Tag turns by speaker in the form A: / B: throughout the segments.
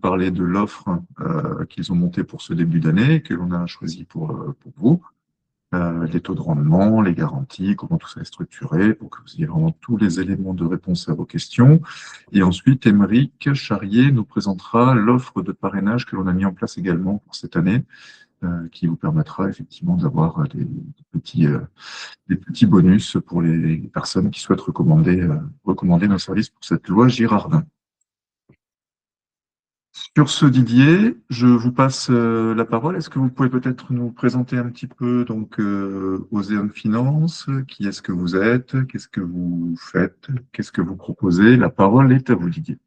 A: parler de l'offre qu'ils ont montée pour ce début d'année, que l'on a choisi pour vous. Les taux de rendement, les garanties, comment tout ça est structuré, pour que vous ayez vraiment tous les éléments de réponse à vos questions. Et ensuite, Émeric Charrier nous présentera l'offre de parrainage que l'on a mis en place également pour cette année, qui vous permettra effectivement d'avoir des petits bonus pour les personnes qui souhaitent recommander nos services pour cette loi Girardin. Sur ce, Didier, je vous passe la parole. Est-ce que vous pouvez peut-être nous présenter un petit peu donc Oséon Finance? Qui est-ce que vous êtes? Qu'est-ce que vous faites? Qu'est-ce que vous proposez? La parole est à vous, Didier.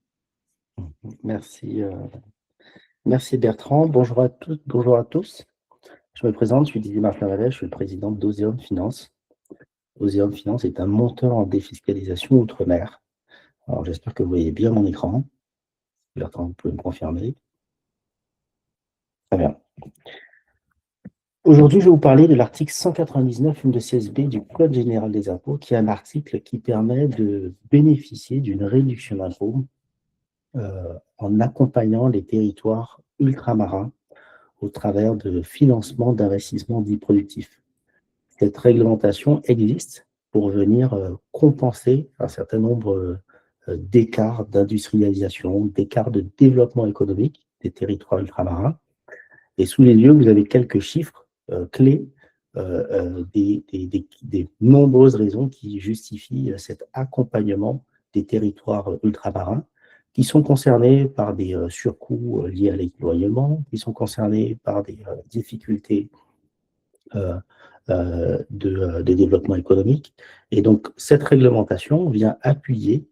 B: Merci, merci Bertrand. Bonjour à toutes, bonjour à tous. Je me présente, je suis Didier Martin-Vallet, je suis le président d'Oséon Finance. Oséon Finance est un monteur en défiscalisation outre-mer. Alors j'espère que vous voyez bien mon écran. Bertrand, vous pouvez me confirmer. Très bien. Aujourd'hui, je vais vous parler de l'article 199 de CSB du Code général des impôts, qui est un article qui permet de bénéficier d'une réduction d'impôts en accompagnant les territoires ultramarins au travers de financement d'investissements dits productifs. Cette réglementation existe pour venir compenser un certain nombre d'écarts d'industrialisation, d'écarts de développement économique des territoires ultramarins. Et sous les yeux, vous avez quelques chiffres clés des nombreuses raisons qui justifient cet accompagnement des territoires ultramarins, qui sont concernés par des surcoûts liés à l'éloignement, qui sont concernés par des difficultés de développement économique. Et donc, cette réglementation vient appuyer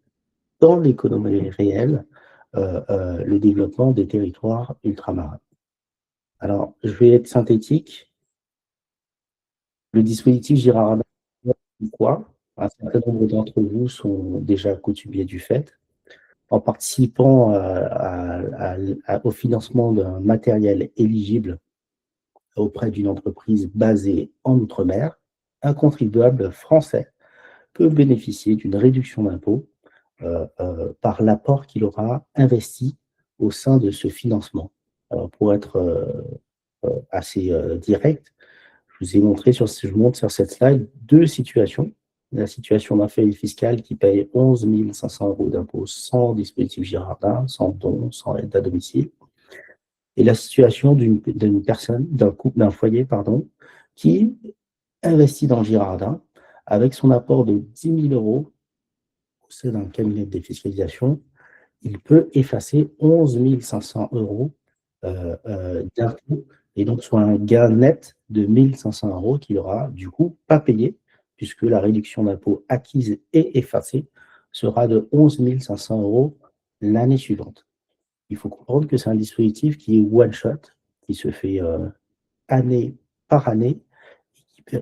B: dans l'économie réelle le développement des territoires ultramarins. Alors, je vais être synthétique. Le dispositif Girardin, quoi? Un certain nombre d'entre vous sont déjà coutumiers du fait. En participant au financement d'un matériel éligible auprès d'une entreprise basée en Outre-mer, un contribuable français peut bénéficier d'une réduction d'impôt par l'apport qu'il aura investi au sein de ce financement. Alors, pour être assez direct, je montre sur cette slide deux situations. La situation d'un foyer fiscal qui paye 11 500 € d'impôt sans dispositif Girardin, sans don, sans aide à domicile. Et la situation d'une personne, d'un foyer, qui investit dans Girardin avec son apport de 10 000 € au sein d'un cabinet de défiscalisation. Il peut effacer 11 500 € d'impôt, et donc soit un gain net de 1 500 € qu'il n'aura du coup pas payé, puisque la réduction d'impôt acquise et effacée sera de 11 500 € l'année suivante. Il faut comprendre que c'est un dispositif qui est one-shot, qui se fait année par année,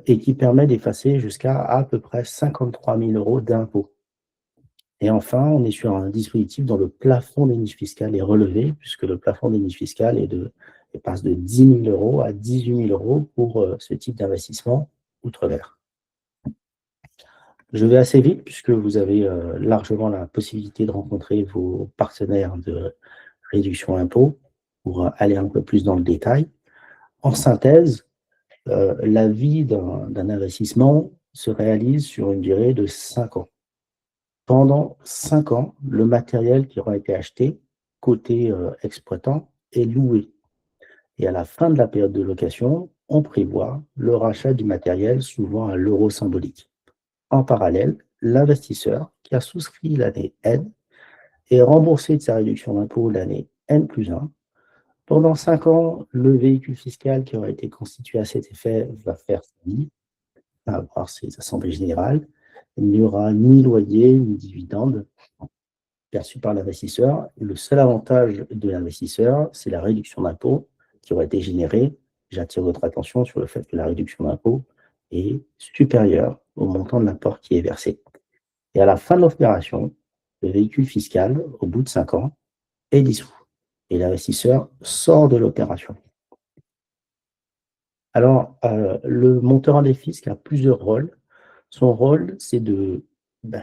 B: et qui permet d'effacer jusqu'à à peu près 53 000 € d'impôts. Et enfin, on est sur un dispositif dont le plafond des niches fiscales est relevé, puisque le plafond des niches fiscales passe de 10 000 € à 18 000 € pour ce type d'investissement outre-mer. Je vais assez vite, puisque vous avez largement la possibilité de rencontrer vos partenaires de réduction impôt pour aller un peu plus dans le détail. En synthèse, la vie d'un investissement se réalise sur une durée de 5 ans. Pendant 5 ans, le matériel qui aura été acheté, côté exploitant, est loué. Et à la fin de la période de location, on prévoit le rachat du matériel, souvent à l'euro symbolique. En parallèle, l'investisseur qui a souscrit l'année N est remboursé de sa réduction d'impôt l'année N+1. Pendant 5 ans, le véhicule fiscal qui aura été constitué à cet effet va faire sa vie, va avoir ses assemblées générales. Il n'y aura ni loyer, ni dividende perçu par l'investisseur. Le seul avantage de l'investisseur, c'est la réduction d'impôt qui aurait été générée. J'attire votre attention sur le fait que la réduction d'impôt est supérieure au montant de l'apport qui est versé. Et à la fin de l'opération, le véhicule fiscal, au bout de 5 ans, est dissous. Et l'investisseur sort de l'opération. Alors, le monteur en défisc a plusieurs rôles. Son rôle, c'est de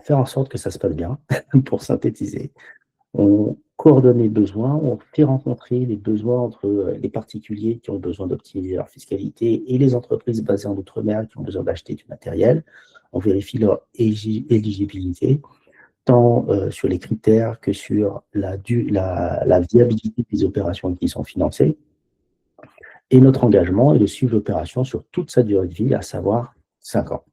B: faire en sorte que ça se passe bien, pour synthétiser. On coordonner le besoin, on fait rencontrer les besoins entre les particuliers qui ont besoin d'optimiser leur fiscalité et les entreprises basées en outre-mer qui ont besoin d'acheter du matériel. On vérifie leur éligibilité, tant sur les critères que sur la viabilité des opérations qui sont financées. Et notre engagement est de suivre l'opération sur toute sa durée de vie, à savoir 5 ans.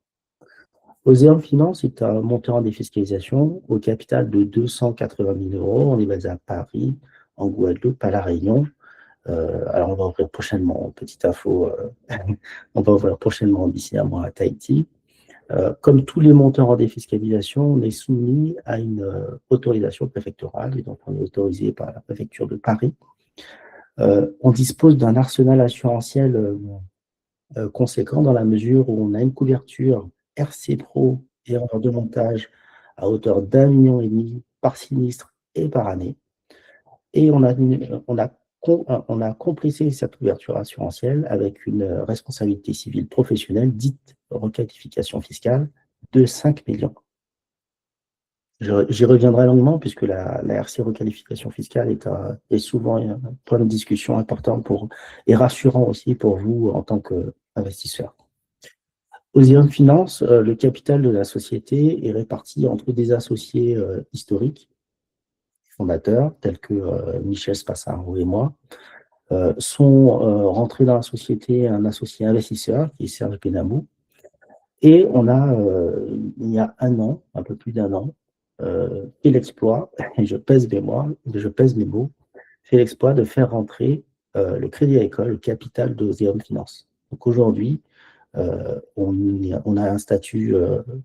B: Oséum Finance est un montant en défiscalisation au capital de 280 000 euros. On est basé à Paris, en Guadeloupe, à La Réunion. Alors, on va ouvrir prochainement, petite info, on va ouvrir prochainement d'ici un mois à Tahiti. Comme tous les monteurs en défiscalisation, on est soumis à une autorisation préfectorale, et donc on est autorisé par la préfecture de Paris. On dispose d'un arsenal assurantiel conséquent dans la mesure où on a une couverture RC Pro, erreur de montage, à hauteur d'1,5 million par sinistre et par année. Et on a compressé cette couverture assurantielle avec une responsabilité civile professionnelle, dite requalification fiscale, de 5 millions. J'y reviendrai longuement puisque la RC requalification fiscale est souvent un point de discussion important et rassurant aussi pour vous en tant qu'investisseur. Oséum Finance, le capital de la société est réparti entre des associés historiques, fondateurs, tels que Michel Spassaro et moi. Sont rentrés dans la société un associé investisseur qui est Serge Benamou. Et on a, il y a un an, un peu plus d'un an, fait l'exploit, et je pèse mes mots, fait l'exploit de faire rentrer le Crédit Agricole, le capital d'Oséum Finance. Donc aujourd'hui, on a un statut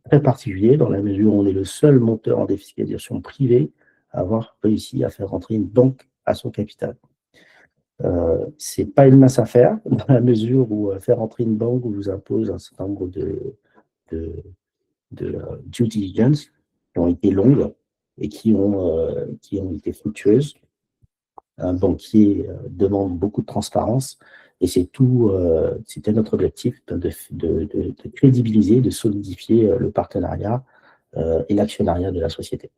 B: très particulier dans la mesure où on est le seul monteur en défiscalisation privée à avoir réussi à faire rentrer une banque à son capital. C'est pas une mince affaire, dans la mesure où faire entrer une banque vous impose un certain nombre de due diligence qui ont été longues et qui ont été fructueuses. Un banquier demande beaucoup de transparence et c'était notre objectif de crédibiliser, de solidifier le partenariat et l'actionnariat de la société.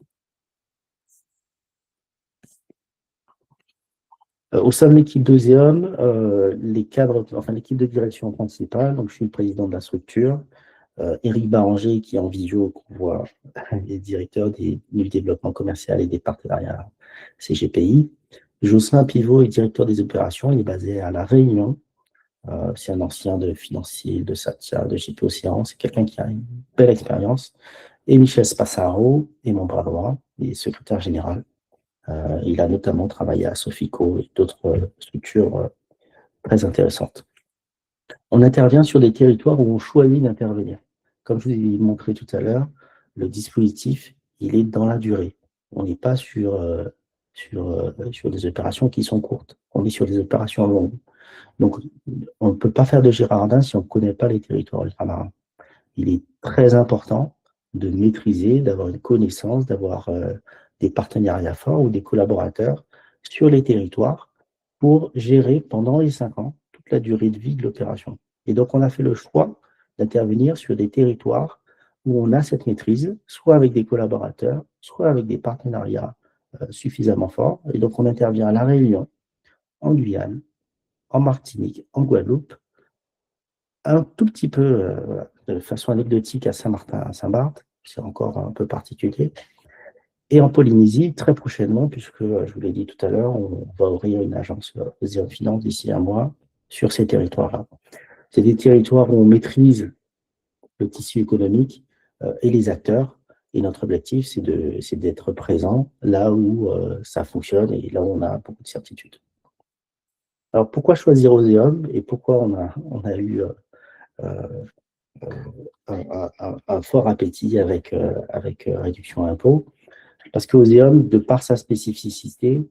B: Au sein de l'équipe d'Oséum, l'équipe de direction principale, donc je suis le président de la structure, Éric Baranger, qui est en visio, qu'on voit, est directeur du développement commercial et des partenariats CGPI. Jocelyn Pivot est directeur des opérations, il est basé à La Réunion. C'est un ancien de financier, de Satya, de JP Océan, c'est quelqu'un qui a une belle expérience. Et Michel Spassaro est mon bras droit, il est secrétaire général. Il a notamment travaillé à Sofico et d'autres structures très intéressantes. On intervient sur des territoires où on choisit d'intervenir. Comme je vous ai montré tout à l'heure, le dispositif, il est dans la durée. On n'est pas sur des opérations qui sont courtes. On est sur des opérations longues. Donc, on ne peut pas faire de Girardin si on ne connaît pas les territoires ultramarins. Il est très important de maîtriser, d'avoir une connaissance, d'avoir des partenariats forts ou des collaborateurs sur les territoires pour gérer pendant les 5 ans toute la durée de vie de l'opération. Et donc, on a fait le choix d'intervenir sur des territoires où on a cette maîtrise, soit avec des collaborateurs, soit avec des partenariats suffisamment forts. Et donc, on intervient à La Réunion, en Guyane, en Martinique, en Guadeloupe, un tout petit peu de façon anecdotique à Saint-Martin, à Saint-Barth, c'est encore un peu particulier, et en Polynésie, très prochainement, puisque je vous l'ai dit tout à l'heure, on va ouvrir une agence Oséum Finance d'ici un mois sur ces territoires-là. C'est des territoires où on maîtrise le tissu économique et les acteurs, et notre objectif, c'est d'être présent là où ça fonctionne et là où on a beaucoup de certitudes. Alors, pourquoi choisir Oséum et pourquoi on a eu un fort appétit avec réduction à impôt? Parce que Oséum, de par sa spécificité,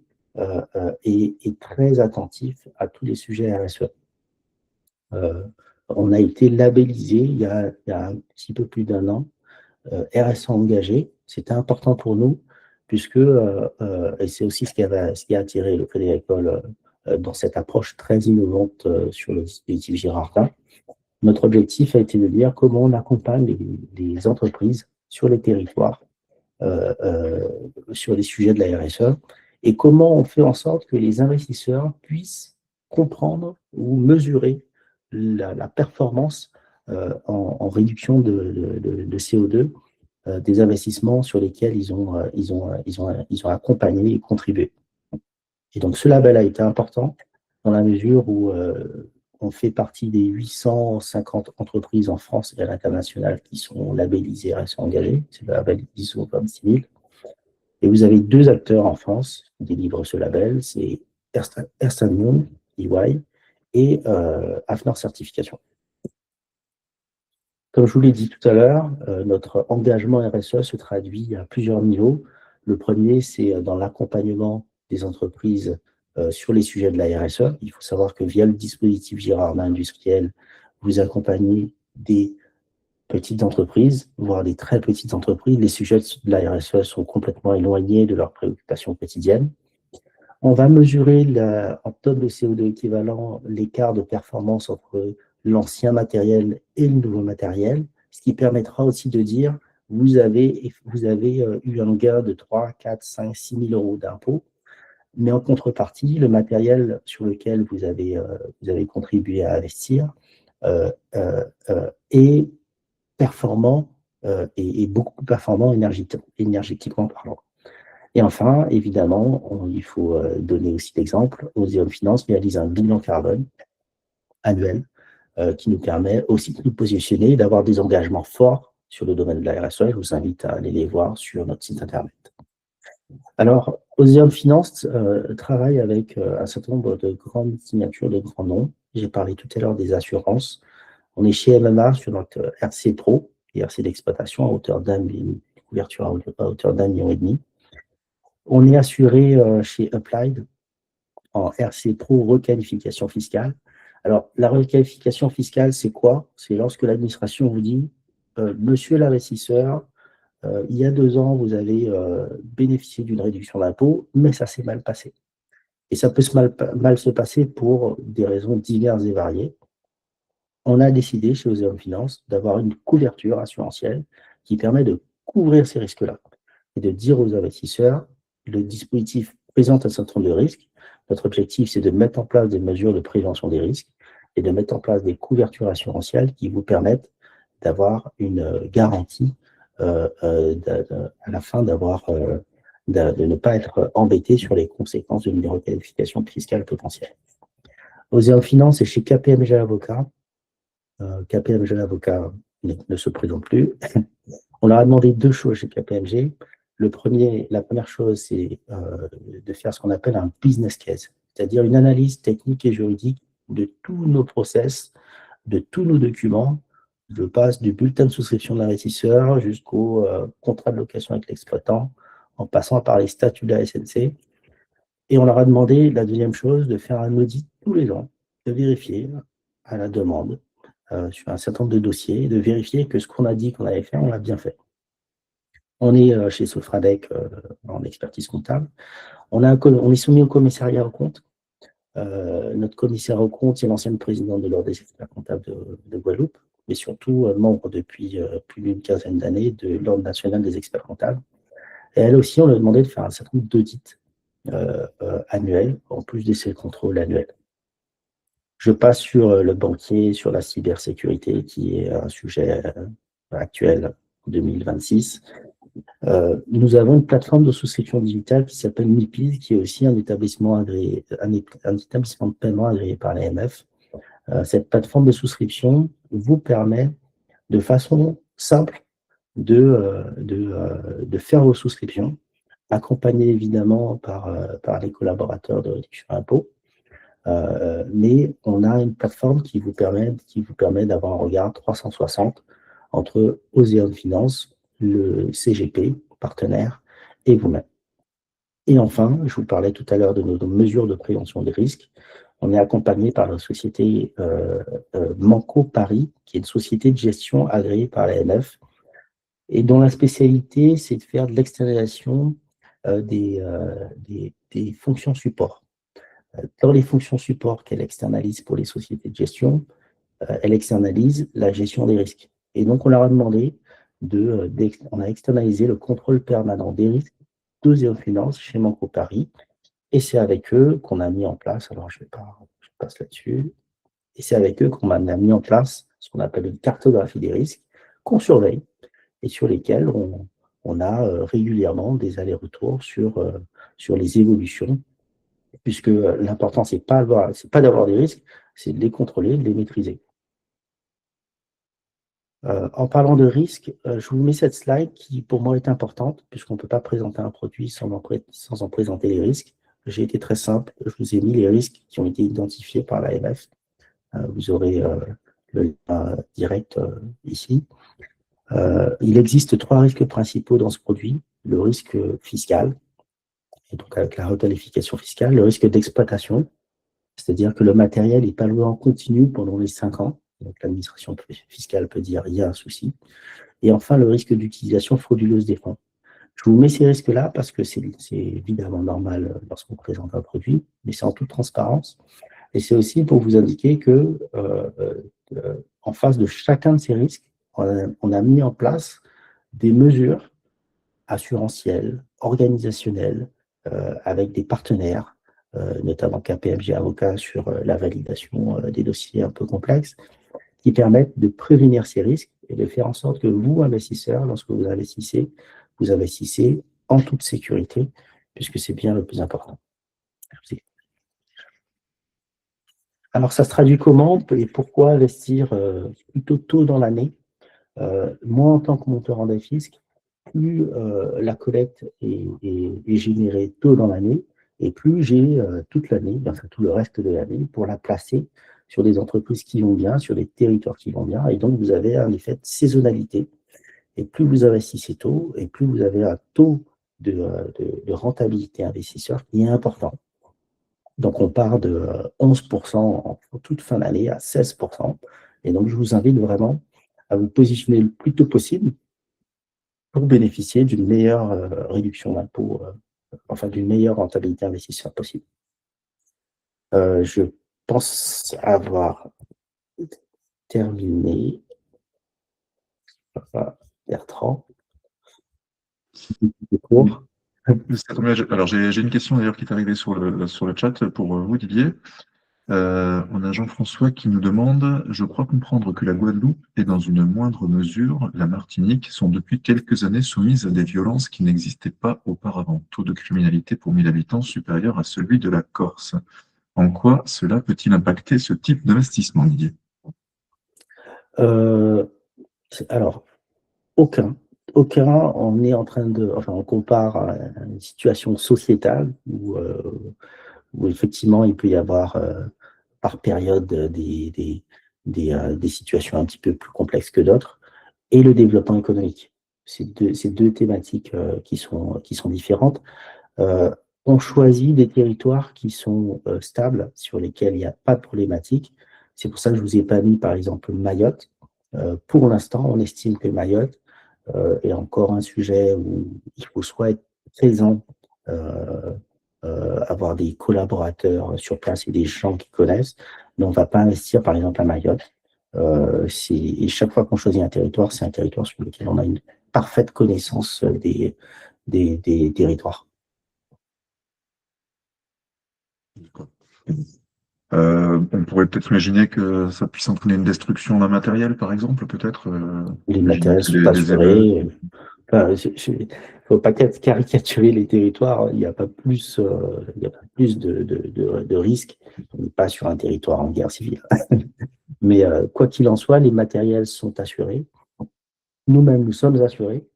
B: est très attentif à tous les sujets RSE. On a été labellisé il y a un petit peu plus d'un an, RSE engagé. C'était important pour nous, puisque, et c'est aussi ce qui a attiré le Crédit Agricole dans cette approche très innovante sur le dispositif Girardin. Notre objectif a été de dire comment on accompagne les entreprises sur les territoires, sur les sujets de la RSE. et comment on fait en sorte que les investisseurs puissent comprendre ou mesurer la performance en réduction de CO2 des investissements sur lesquels ils ont accompagné et contribué. Et donc, ce label a été important dans la mesure où on fait partie des 850 entreprises en France et à l'international qui sont labellisées RSE engagées. C'est le label ISO 26000. Et vous avez deux acteurs en France qui délivrent ce label, c'est Ernst Young, EY, et AFNOR Certification. Comme je vous l'ai dit tout à l'heure, notre engagement RSE se traduit à plusieurs niveaux. Le premier, c'est dans l'accompagnement des entreprises sur les sujets de la RSE. Il faut savoir que via le dispositif Girardin industriel, vous accompagnez des petites entreprises, voire des très petites entreprises. Les sujets de la RSE sont complètement éloignés de leurs préoccupations quotidiennes. On va mesurer en tonnes de CO2 équivalent l'écart de performance entre l'ancien matériel et le nouveau matériel, ce qui permettra aussi de dire vous avez eu un gain de 3, 4, 5, 6 000 euros d'impôts, mais en contrepartie, le matériel sur lequel vous avez contribué à investir est performant et beaucoup plus performant énergétiquement parlant. Et enfin, évidemment, il faut donner aussi l'exemple, Ozeon Finance réalise un bilan carbone annuel qui nous permet aussi de nous positionner et d'avoir des engagements forts sur le domaine de la RSE. Je vous invite à aller les voir sur notre site internet. Alors, Ozeon Finance travaille avec un certain nombre de grandes signatures, de grands noms. J'ai parlé tout à l'heure des assurances. On est chez MMA sur notre RC Pro, et RC d'exploitation à hauteur couverture à hauteur d'1,5 million. On est assuré chez Applied en RC Pro requalification fiscale. Alors, la requalification fiscale, c'est quoi? C'est lorsque l'administration vous dit monsieur l'investisseur, il y a 2 ans, vous avez bénéficié d'une réduction d'impôt, mais ça s'est mal passé. Et ça peut mal se passer pour des raisons diverses et variées. On a décidé chez Ozeon Finance d'avoir une couverture assurantielle qui permet de couvrir ces risques-là et de dire aux investisseurs, le dispositif présente un certain nombre de risques. Notre objectif, c'est de mettre en place des mesures de prévention des risques et de mettre en place des couvertures assurantielles qui vous permettent d'avoir une garantie à la fin de ne pas être embêté sur les conséquences d'une requalification fiscale potentielle. Ozeon Finance est chez KPMG Avocats. KPMG Avocats ne se présente plus. On leur a demandé 2 choses chez KPMG. La première chose, c'est de faire ce qu'on appelle un business case, c'est-à-dire une analyse technique et juridique de tous nos process, de tous nos documents. Je passe du bulletin de souscription de l'investisseur jusqu'au contrat de location avec l'exploitant, en passant par les statuts de la SNC. Et on leur a demandé, la deuxième chose, de faire un audit tous les ans, de vérifier à la demande sur un certain nombre de dossiers, de vérifier que ce qu'on a dit qu'on allait faire, on l'a bien fait. On est chez Sofradec en expertise comptable. On est soumis au commissariat aux comptes. Notre commissaire aux comptes, c'est l'ancienne présidente de l'Ordre des experts comptables de Guadeloupe, mais surtout membre depuis plus d'une quinzaine d'années de l'Ordre national des experts comptables. Et elle aussi, on lui a demandé de faire un certain nombre d'audits annuels, en plus des contrôles annuels. Je passe sur le banquier, sur la cybersécurité, qui est un sujet actuel en 2026. Nous avons une plateforme de souscription digitale qui s'appelle MIPID, qui est aussi un établissement agréé, un établissement de paiement agréé par l'AMF. Cette plateforme de souscription vous permet de façon simple de faire vos souscriptions, accompagné évidemment par les collaborateurs de réduction d'impôts. Mais on a une plateforme qui vous permet d'avoir un regard 360 entre Ozeon Finance, le CGP, partenaire, et vous-même. Et enfin, je vous parlais tout à l'heure de nos mesures de prévention des risques. On est accompagné par la société Manco Paris, qui est une société de gestion agréée par l'AMF, et dont la spécialité, c'est de faire de l'externalisation des fonctions support. Dans les fonctions support qu'elle externalise pour les sociétés de gestion, elle externalise la gestion des risques. Et donc, on leur a demandé on a externalisé le contrôle permanent des risques d'Ozeon Finance chez Manco Paris. Et c'est avec eux qu'on a mis en place, alors je passe là-dessus, et c'est avec eux qu'on a mis en place ce qu'on appelle une cartographie des risques, qu'on surveille et sur lesquels on a régulièrement des allers-retours sur les évolutions, puisque l'important, c'est pas d'avoir des risques, c'est de les contrôler, de les maîtriser. En parlant de risques, je vous mets cette slide qui, pour moi, est importante, puisqu'on ne peut pas présenter un produit sans en présenter les risques. J'ai été très simple, je vous ai mis les risques qui ont été identifiés par l'AMF. Vous aurez le lien direct ici. Il existe 3 risques principaux dans ce produit. Le risque fiscal, et donc avec la requalification fiscale, le risque d'exploitation, c'est-à-dire que le matériel n'est pas loué en continu pendant les 5 ans. Donc l'administration fiscale peut dire il y a un souci. Et enfin, le risque d'utilisation frauduleuse des fonds. Je vous mets ces risques-là parce que c'est évidemment normal lorsqu'on présente un produit, mais c'est en toute transparence. Et c'est aussi pour vous indiquer que en face de chacun de ces risques, on a mis en place des mesures assurantielles, organisationnelles, avec des partenaires, notamment KPMG Avocat sur la validation des dossiers un peu complexes, qui permettent de prévenir ces risques et de faire en sorte que vous, investisseurs, lorsque vous investissez en toute sécurité, puisque c'est bien le plus important. Merci. Alors, ça se traduit comment et pourquoi investir plutôt tôt dans l'année? Moi, en tant que monteur en défisque, plus la collecte est générée tôt dans l'année, et plus j'ai toute l'année, enfin tout le reste de l'année, pour la placer sur des entreprises qui vont bien, sur des territoires qui vont bien, et donc vous avez un effet de saisonnalité. Et plus vous investissez tôt, et plus vous avez un taux de rentabilité investisseur qui est important. Donc on part de 11% en toute fin d'année à 16%. Et donc je vous invite vraiment à vous positionner le plus tôt possible pour bénéficier d'une meilleure réduction d'impôt, enfin d'une meilleure rentabilité investisseur possible. Je pense avoir terminé. Bertrand.
A: Alors j'ai une question d'ailleurs qui est arrivée sur le chat pour vous, Didier. On a Jean-François qui nous demande: je crois comprendre que la Guadeloupe et dans une moindre mesure la Martinique sont depuis quelques années soumises à des violences qui n'existaient pas auparavant. Taux de criminalité pour 1000 habitants supérieur à celui de la Corse. En quoi cela peut-il impacter ce type d'investissement, Didier?
B: Alors, aucun. On est en train enfin, on compare à une situation sociétale où effectivement il peut y avoir par période des situations un petit peu plus complexes que d'autres, et le développement économique. C'est deux thématiques qui sont différentes. On choisit des territoires qui sont stables, sur lesquels il n'y a pas de problématique. C'est pour ça que je ne vous ai pas mis, par exemple, Mayotte. Pour l'instant, on estime que Mayotte est encore un sujet où il faut soit être présent, avoir des collaborateurs sur place et des gens qui connaissent, mais on ne va pas investir, par exemple, à Mayotte. Et chaque fois qu'on choisit un territoire, c'est un territoire sur lequel on a une parfaite connaissance des territoires.
A: On pourrait peut-être imaginer que ça puisse entraîner une destruction d'un matériel, par exemple, peut-être.
B: Les matériels sont assurés. Enfin, il ne faut pas caricaturer les territoires. Il n'y a pas plus, de risques. On n'est pas sur un territoire en guerre civile. Mais quoi qu'il en soit, les matériels sont assurés. Nous-mêmes, nous sommes assurés.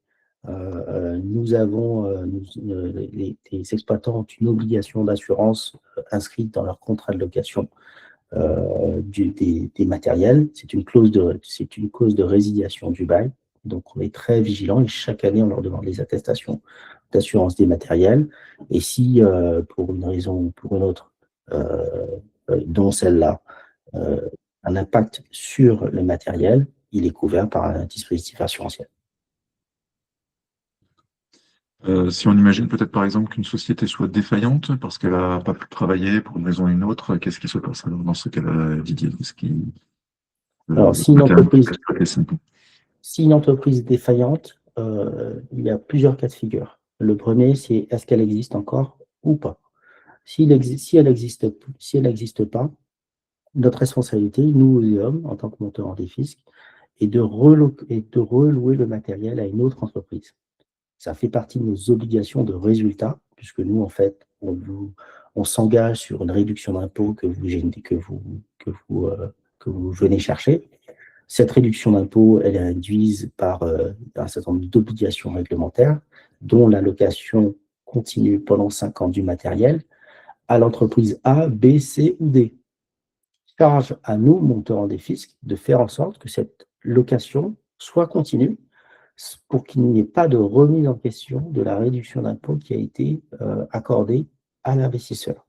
B: Les exploitants ont une obligation d'assurance inscrite dans leur contrat de location des matériels. C'est une clause de résiliation du bail. Donc, on est très vigilant et chaque année, on leur demande les attestations d'assurance des matériels. Et si, pour une raison ou pour une autre, dont celle-là, un impact sur le matériel, il est couvert par un dispositif assurantiel.
A: Si on imagine peut-être par exemple qu'une société soit défaillante parce qu'elle n'a pas pu travailler pour une raison ou une autre, qu'est-ce qui se passe alors dans ce cas-là, Didier?
B: Alors, si une entreprise est défaillante, il y a plusieurs cas de figure. Le premier, c'est est-ce qu'elle existe encore ou pas? Si elle n'existe pas, notre responsabilité, nous les hommes, en tant que monteurs des fiscs, est de relouer le matériel à une autre entreprise. Ça fait partie de nos obligations de résultat, puisque nous, en fait, on s'engage sur une réduction d'impôt que vous venez chercher. Cette réduction d'impôt, elle est induite par un certain nombre d'obligations réglementaires, dont la location continue pendant 5 ans du matériel à l'entreprise A, B, C ou D. Charge à nous, monteurs des fiscs, de faire en sorte que cette location soit continue pour qu'il n'y ait pas de remise en question de la réduction d'impôt qui a été accordée à l'investisseur.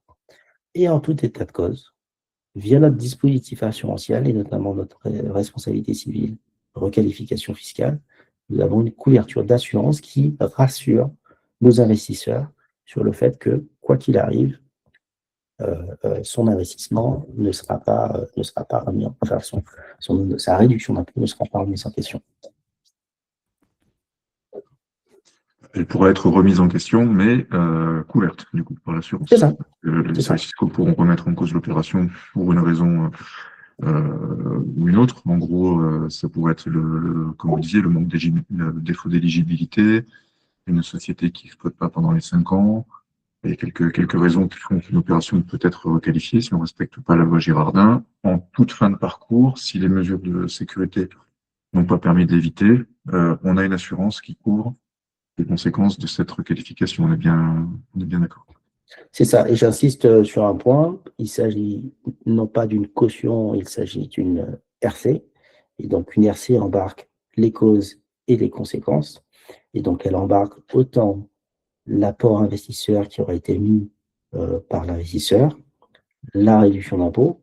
B: Et en tout état de cause, via notre dispositif assurantiel et notamment notre responsabilité civile, requalification fiscale, nous avons une couverture d'assurance qui rassure nos investisseurs sur le fait que, quoi qu'il arrive, son investissement ne sera pas remis en question, sa réduction d'impôt ne sera pas remise en question.
A: Elle pourra être remise en question, mais couverte, du coup, par l'assurance.
B: C'est ça.
A: Les services fiscaux pourront remettre en cause l'opération pour une raison ou une autre. En gros, ça pourrait être, comme vous disiez, le défaut d'éligibilité, une société qui n'exploite pas pendant les 5 ans. Il y a quelques raisons qui font qu'une opération peut être requalifiée si on ne respecte pas la loi Girardin. En toute fin de parcours, si les mesures de sécurité n'ont pas permis de l'éviter, on a une assurance qui couvre les conséquences de cette requalification. On est bien d'accord.
B: C'est ça, et j'insiste sur un point, il s'agit non pas d'une caution, il s'agit d'une RC, et donc une RC embarque les causes et les conséquences, et donc elle embarque autant l'apport investisseur qui aura été mis par l'investisseur, la réduction d'impôt,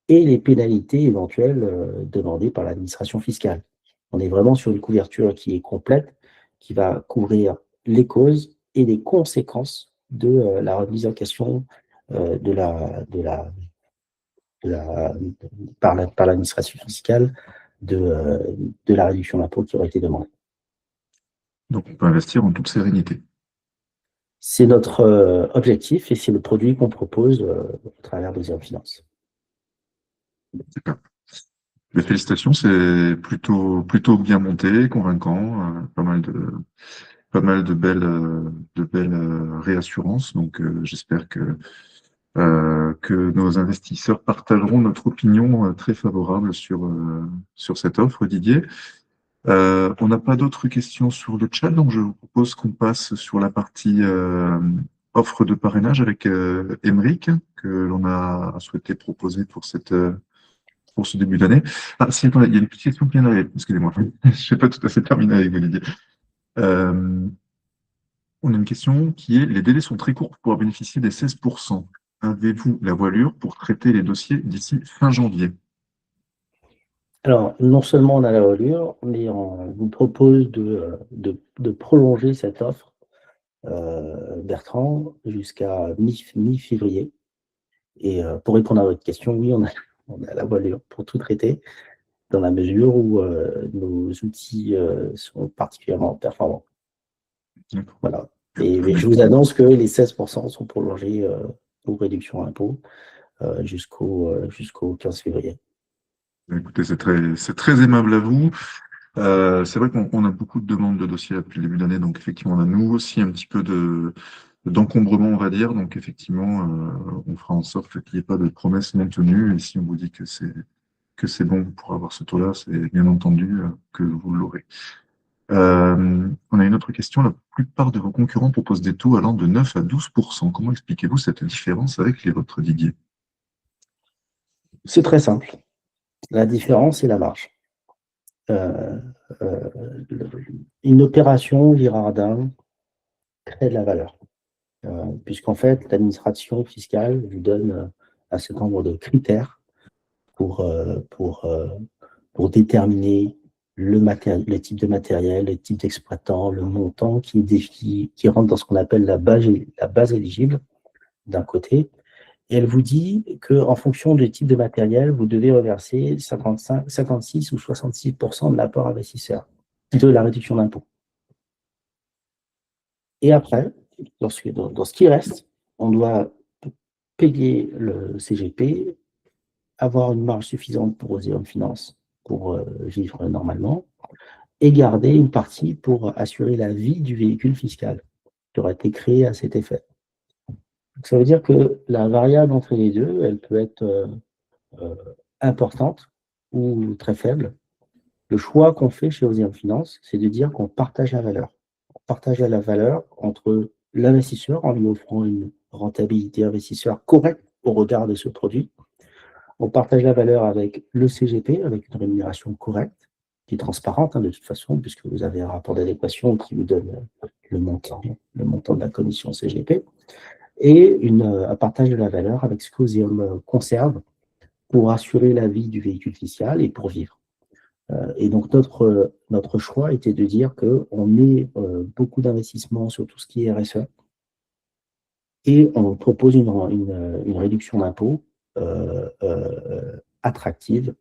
B: et les pénalités éventuelles demandées par l'administration fiscale. On est vraiment sur une couverture qui est complète, qui va couvrir les causes et les conséquences de la remise en question par l'administration fiscale de la réduction d'impôt qui aurait été demandée.
A: Donc on peut investir en toute sérénité.
B: C'est notre objectif et c'est le produit qu'on propose à travers Deuxième Finance.
A: D'accord. Les félicitations, c'est plutôt bien monté, convaincant, pas mal de belles réassurances. Donc j'espère que nos investisseurs partageront notre opinion très favorable sur cette offre, Didier. On n'a pas d'autres questions sur le chat, donc je vous propose qu'on passe sur la partie offre de parrainage avec Émeric, que l'on a souhaité proposer pour ce début d'année. Ah, si, attendez, il y a une petite question qui vient d'arriver, excusez-moi, je ne suis pas tout à fait terminé avec vous, Didier. On a une question qui est: les délais sont très courts pour pouvoir bénéficier des 16%. Avez-vous la voilure pour traiter les dossiers d'ici fin janvier?
B: Alors, non seulement on a la voilure, mais on vous propose de prolonger cette offre, Bertrand, jusqu'à mi-février. Et pour répondre à votre question, oui, on a la voilure pour tout traiter, dans la mesure où nos outils sont particulièrement performants. Voilà. Mais je vous annonce que les 16% sont prolongés pour réduction d'impôt jusqu'au 15 février.
A: Écoutez, c'est très aimable à vous. C'est vrai qu'on a beaucoup de demandes de dossiers depuis le début d'année, donc effectivement, on a nous aussi un petit peu d'encombrement, on va dire. Donc effectivement, on fera en sorte qu'il n'y ait pas de promesses non tenues. Et si on vous dit que c'est bon pour avoir ce taux-là, c'est bien entendu que vous l'aurez. On a une autre question. La plupart de vos concurrents proposent des taux allant de 9 à 12%. Comment expliquez-vous cette différence avec les vôtres, Didier?
B: C'est très simple. La différence, c'est la marge. Une opération Girardin crée de la valeur, puisqu'en fait, l'administration fiscale vous donne un certain nombre de critères pour déterminer le type de matériel, le type d'exploitant, le montant qui rentre dans ce qu'on appelle la base éligible d'un côté. Et elle vous dit qu'en fonction du type de matériel, vous devez reverser 56 ou 66% de l'apport investisseur de la réduction d'impôt. Et après, dans ce qui reste, on doit payer le CGP, avoir une marge suffisante pour Oséum Finance pour vivre normalement, et garder une partie pour assurer la vie du véhicule fiscal qui aura été créé à cet effet. Donc, ça veut dire que la variable entre les deux, elle peut être euh, importante ou très faible. Le choix qu'on fait chez Oséum Finance, c'est de dire qu'on partage la valeur. On partage la valeur entre l'investisseur en lui offrant une rentabilité investisseur correcte au regard de ce produit. On partage la valeur avec le CGP, avec une rémunération correcte, qui est transparente de toute façon, puisque vous avez un rapport d'adéquation qui vous donne le montant de la commission CGP, et un partage de la valeur avec ce qu'Oséum conserve pour assurer la vie du véhicule fiscal et pour vivre. Et donc, notre choix était de dire qu'on met beaucoup d'investissements sur tout ce qui est RSE et on propose une réduction d'impôt attractive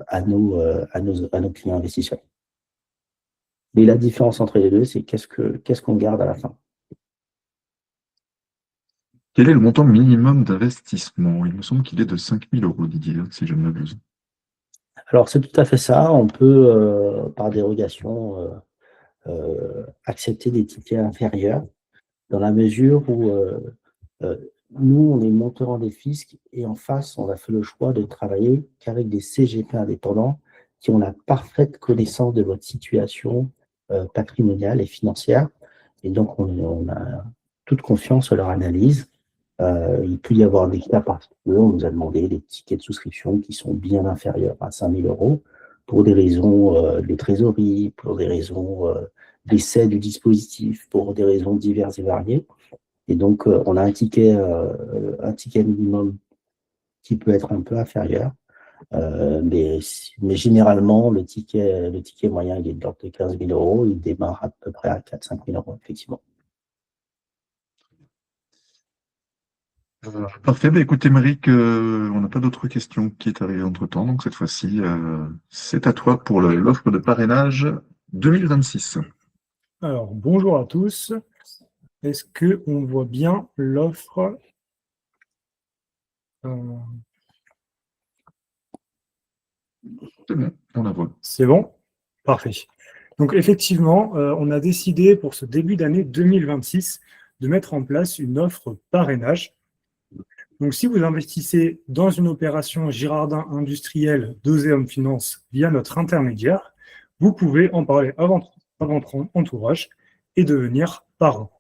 B: à nos clients investisseurs. Mais la différence entre les deux, c'est qu'est-ce qu'on garde à la fin.
A: Quel est le montant minimum d'investissement? Il me semble qu'il est de 5 000 €, Didier, si je ne m'abuse.
B: Alors, c'est tout à fait ça. On peut, par dérogation, accepter des tickets inférieurs dans la mesure où nous, on est monteur en des fiscs et en face, on a fait le choix de travailler qu'avec des CGP indépendants qui ont la parfaite connaissance de votre situation patrimoniale et financière. Et donc, on a toute confiance en leur analyse. Il peut y avoir des cas particuliers. On nous a demandé des tickets de souscription qui sont bien inférieurs à 5 000 € pour des raisons de trésorerie, pour des raisons d'essai du dispositif, pour des raisons diverses et variées. Et donc, on a un ticket minimum qui peut être un peu inférieur. Mais généralement, le ticket moyen, il est de l'ordre de 15 000 €. Il démarre à peu près à 4 000 - 5 000 €, effectivement.
A: Parfait. Écoute, Émeric, on n'a pas d'autres questions qui est arrivée entre-temps. Donc, cette fois-ci, c'est à toi pour l'offre de parrainage 2026.
C: Alors, bonjour à tous. Est-ce qu'on voit bien l'offre
A: C'est bon, on la voit.
C: C'est bon? Parfait. Donc, effectivement, on a décidé pour ce début d'année 2026 de mettre en place une offre parrainage. Donc, si vous investissez dans une opération Girardin industriel d'Oséum Finance via notre intermédiaire, vous pouvez en parler à votre entourage et devenir parrain.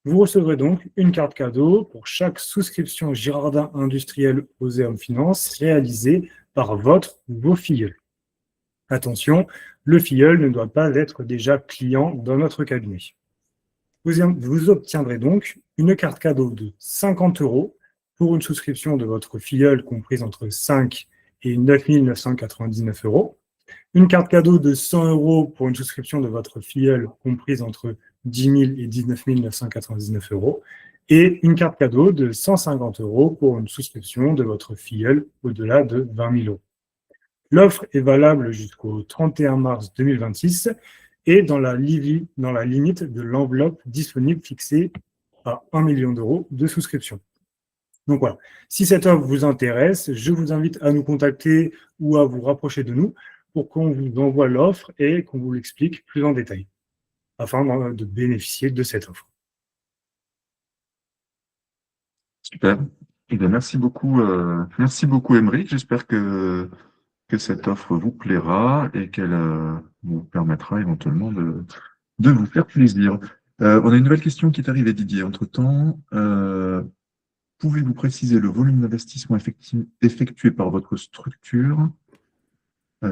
C: Vous recevrez donc une carte cadeau pour chaque souscription Girardin industriel Oséum Finance réalisée par votre ou vos filleuls. Attention, le filleul ne doit pas être déjà client dans notre cabinet. Vous obtiendrez donc une carte cadeau de 50 € pour une souscription de votre filleul comprise entre 5 et 9 999 €, une carte cadeau de 100 € pour une souscription de votre filleul comprise entre 10 000 et 19 999 €, et une carte cadeau de 150 € pour une souscription de votre filleul au-delà de 20 000 €. L'offre est valable jusqu'au 31 mars 2026 et dans la limite de l'enveloppe disponible fixée à 1 million € de souscription. Donc voilà, si cette offre vous intéresse, je vous invite à nous contacter ou à vous rapprocher de nous pour qu'on vous envoie l'offre et qu'on vous l'explique plus en détail, afin de bénéficier de cette offre.
A: Super. Merci beaucoup, Émeric. J'espère que cette offre vous plaira et qu'elle vous permettra éventuellement de vous faire plaisir. On a une nouvelle question qui est arrivée, Didier. Entre-temps, pouvez-vous préciser le volume d'investissement effectué par votre structure et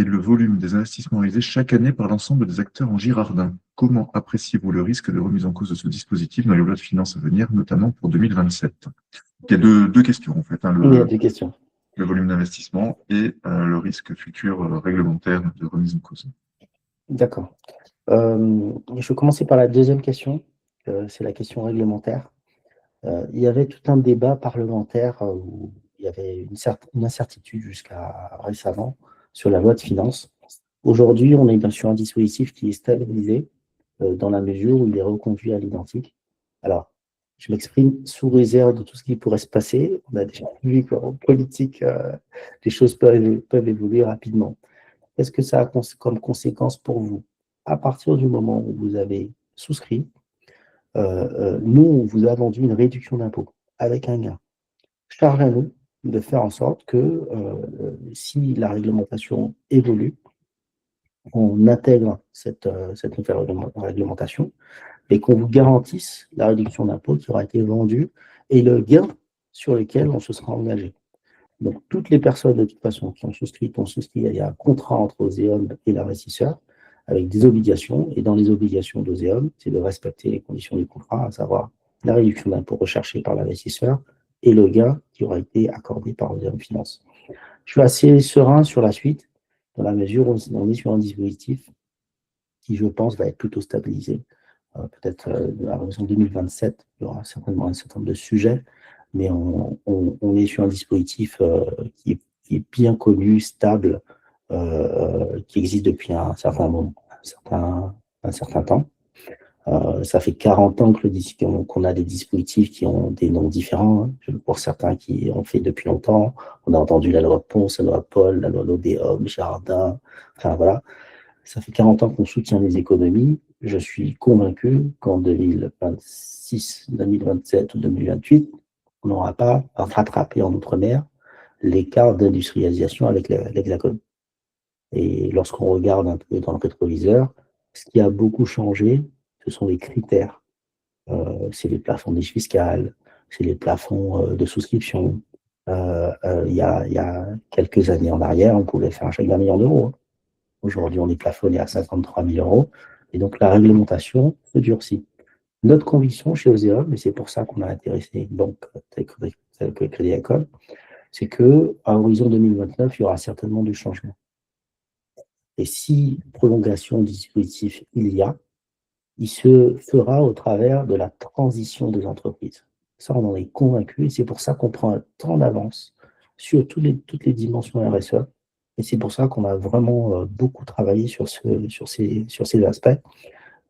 A: le volume des investissements réalisés chaque année par l'ensemble des acteurs en Girardin? Comment appréciez-vous le risque de remise en cause de ce dispositif dans les lois de finances à venir, notamment pour 2027? Il y a deux questions, en fait.
B: Il y a deux questions.
A: Le volume d'investissement et le risque futur réglementaire de remise en cause.
B: D'accord. Je vais commencer par la deuxième question. C'est la question réglementaire. Il y avait tout un débat parlementaire où il y avait une incertitude jusqu'à récemment sur la loi de finances. Aujourd'hui, on est bien sûr un dispositif qui est stabilisé dans la mesure où il est reconduit à l'identique. Alors, Je m'exprime sous réserve de tout ce qui pourrait se passer. On a déjà vu qu'en politique, les choses peuvent évoluer rapidement. Qu'est-ce que ça a comme conséquence pour vous? À partir du moment où vous avez souscrit, nous, on vous a vendu une réduction d'impôt avec un gain. Charge à nous de faire en sorte que si la réglementation évolue, on intègre cette nouvelle réglementation et qu'on vous garantisse la réduction d'impôt qui aura été vendue et le gain sur lequel on se sera engagé. Donc, toutes les personnes, de toute façon, qui ont souscrit, il y a un contrat entre Oseum et l'investisseur avec des obligations. Et dans les obligations d'Oseum, c'est de respecter les conditions du contrat, à savoir la réduction d'impôt recherchée par l'investisseur et le gain qui aura été accordé par Oseum Finance. Je suis assez serein sur la suite, dans la mesure où on est sur un dispositif qui, je pense, va être plutôt stabilisé. Peut-être à l'horizon 2027, il y aura certainement un certain nombre de sujets, mais on est sur un dispositif qui est bien connu, stable, qui existe depuis un certain temps. Ça fait 40 ans qu'on a des dispositifs qui ont des noms différents, hein. Pour certains qui ont fait depuis longtemps. On a entendu la loi Ponce, la loi Paul, la loi Lodéom, Jardin, enfin voilà. Ça fait 40 ans qu'on soutient les économies. Je suis convaincu qu'en 2026, 2027 ou 2028, on n'aura pas rattrapé en Outre-mer l'écart d'industrialisation avec l'Hexagone. Et lorsqu'on regarde un peu dans le rétroviseur, ce qui a beaucoup changé, ce sont les critères. C'est les plafonds de niche fiscale, c'est les plafonds de souscription. Il y a quelques années en arrière, on pouvait faire un chèque d'1 million d'euros. Aujourd'hui, on est plafonné à 53 000 euros. Et donc, la réglementation se durcit. Notre conviction chez Oseum, et c'est pour ça qu'on a intéressé une banque telle que Crédit Agricole, c'est qu'à horizon 2029, il y aura certainement du changement. Et si prolongation du dispositif il se fera au travers de la transition des entreprises. Ça, on en est convaincu, et c'est pour ça qu'on prend un temps d'avance sur toutes les dimensions RSE. Et c'est pour ça qu'on a vraiment beaucoup travaillé sur ces aspects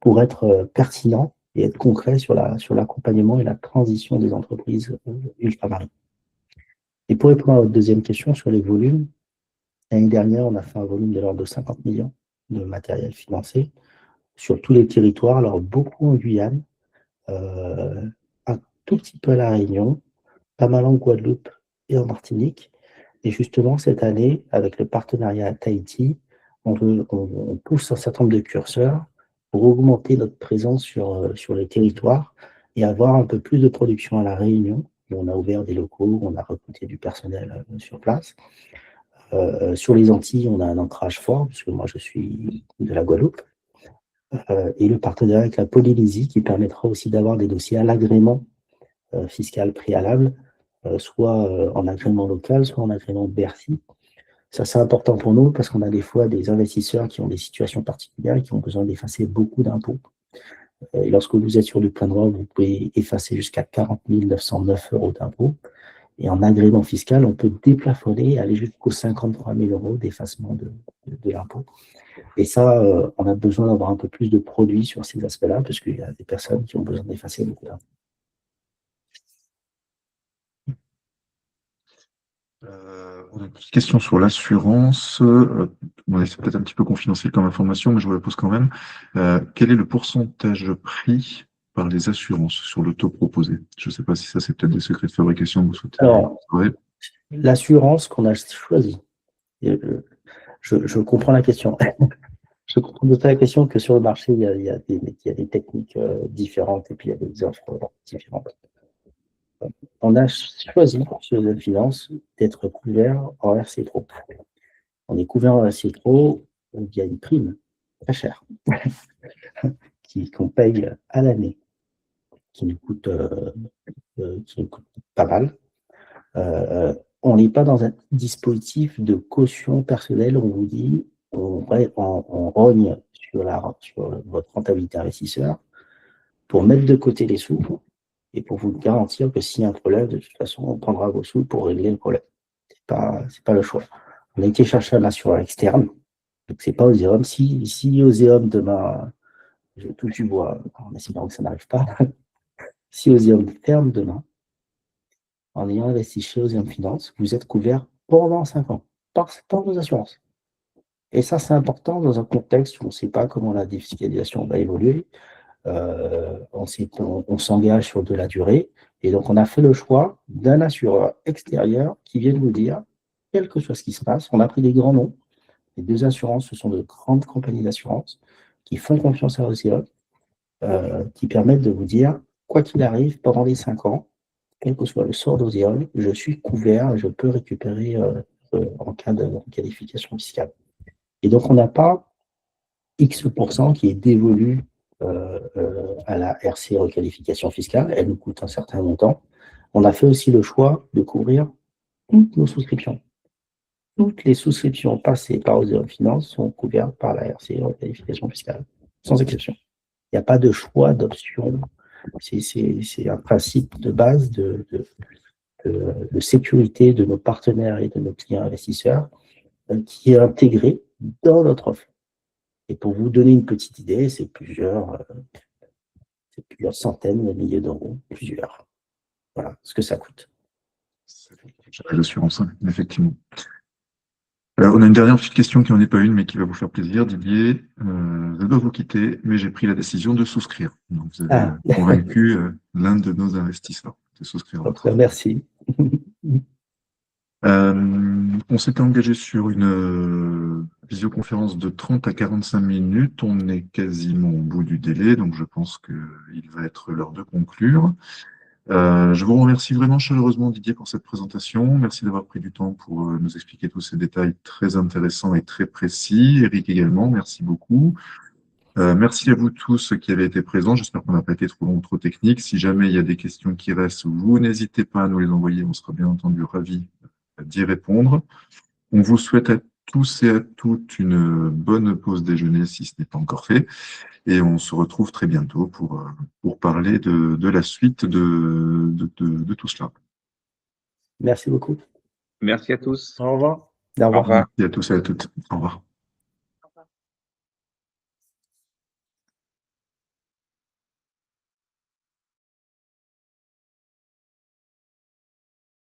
B: pour être pertinent et être concret sur l'accompagnement et la transition des entreprises ultramarines. Et pour répondre à votre deuxième question sur les volumes, l'année dernière, on a fait un volume de l'ordre de 50 millions de matériel financé sur tous les territoires, alors beaucoup en Guyane, un tout petit peu à La Réunion, pas mal en Guadeloupe et en Martinique. Et justement, cette année, avec le partenariat à Tahiti, on pousse un certain nombre de curseurs pour augmenter notre présence sur les territoires et avoir un peu plus de production à La Réunion. Et on a ouvert des locaux, on a recruté du personnel sur place. Sur les Antilles, on a un ancrage fort, puisque moi, je suis de la Guadeloupe. Et le partenariat avec la Polynésie qui permettra aussi d'avoir des dossiers à l'agrément fiscal préalable, soit en agrément local, soit en agrément Bercy. Ça, c'est important pour nous parce qu'on a des fois des investisseurs qui ont des situations particulières et qui ont besoin d'effacer beaucoup d'impôts. Et lorsque vous êtes sur du plein droit, vous pouvez effacer jusqu'à 40 909 euros d'impôts. Et en agrément fiscal, on peut déplafonner et aller jusqu'aux 53 000 euros d'effacement de l'impôt. Et ça, on a besoin d'avoir un peu plus de produits sur ces aspects-là, parce qu'il y a des personnes qui ont besoin d'effacer beaucoup d'impôts.
A: On a une petite question sur l'assurance. C'est peut-être un petit peu confidentiel comme information, mais je vous la pose quand même. Quel est le pourcentage pris par les assurances sur le taux proposé? Je ne sais pas si ça, c'est peut-être des secrets de fabrication que vous souhaitez.
B: Alors, l'assurance qu'on a choisie, je comprends la question. Je comprends de la question que sur le marché, il y a des techniques différentes et puis il y a des offres différentes. On a choisi sur la finance d'être couvert en RC-Pro. On est couvert en RC-Pro via une prime très chère qu'on paye à l'année, qui nous coûte pas mal. On n'est pas dans un dispositif de caution personnelle où on vous dit on rogne sur votre rentabilité investisseur pour mettre de côté les sous et pour vous garantir que s'il y a un problème, de toute façon, on prendra vos sous pour régler le problème. C'est pas le choix. On a été chercher un assureur externe, donc c'est pas Oseum. Si Oseum demain, je touche du bois, en espérant que ça n'arrive pas, Si Osium ferme demain, en ayant investi chez Osium Finance, vous êtes couvert pendant 5 ans par vos assurances. Et ça, c'est important dans un contexte où on ne sait pas comment la défiscalisation va évoluer. On s'engage sur de la durée. Et donc, on a fait le choix d'un assureur extérieur qui vient nous dire, quel que soit ce qui se passe, on a pris des grands noms. Les 2 assurances, ce sont de grandes compagnies d'assurance qui font confiance à Osium, qui permettent de vous dire, quoi qu'il arrive, pendant les 5 ans, quel que soit le sort d'Osium, je suis couvert et je peux récupérer en cas de qualification fiscale. Et donc, on n'a pas X% qui est dévolu à la RC requalification fiscale. Elle nous coûte un certain montant. On a fait aussi le choix de couvrir toutes nos souscriptions. Toutes les souscriptions passées par Osium Finance sont couvertes par la RC requalification fiscale, sans exception. Il n'y a pas de choix d'option. C'est un principe de base de sécurité de nos partenaires et de nos clients investisseurs qui est intégré dans notre offre. Et pour vous donner une petite idée, c'est plusieurs centaines de milliers d'euros, plusieurs. Voilà ce que ça coûte.
A: L'assurance, effectivement. On a une dernière petite question qui n'en est pas une, mais qui va vous faire plaisir. Didier, je dois vous quitter, mais j'ai pris la décision de souscrire. Donc, vous avez convaincu l'un de nos investisseurs de souscrire.
B: Merci.
A: On s'était engagé sur une visioconférence de 30 à 45 minutes. On est quasiment au bout du délai, donc je pense qu'il va être l'heure de conclure. Je vous remercie vraiment chaleureusement, Didier, pour cette présentation. Merci d'avoir pris du temps pour nous expliquer tous ces détails très intéressants et très précis. Eric également, merci beaucoup. Merci à vous tous qui avez été présents. J'espère qu'on n'a pas été trop long ou trop technique. Si jamais il y a des questions qui restent, vous n'hésitez pas à nous les envoyer. On sera bien entendu ravis d'y répondre. On vous souhaite à tous et à toutes une bonne pause déjeuner si ce n'est pas encore fait. Et on se retrouve très bientôt pour parler de la suite de tout cela.
B: Merci beaucoup.
D: Merci à tous.
C: Au revoir.
B: Au revoir.
D: Au revoir.
A: Merci à tous et à toutes. Au revoir.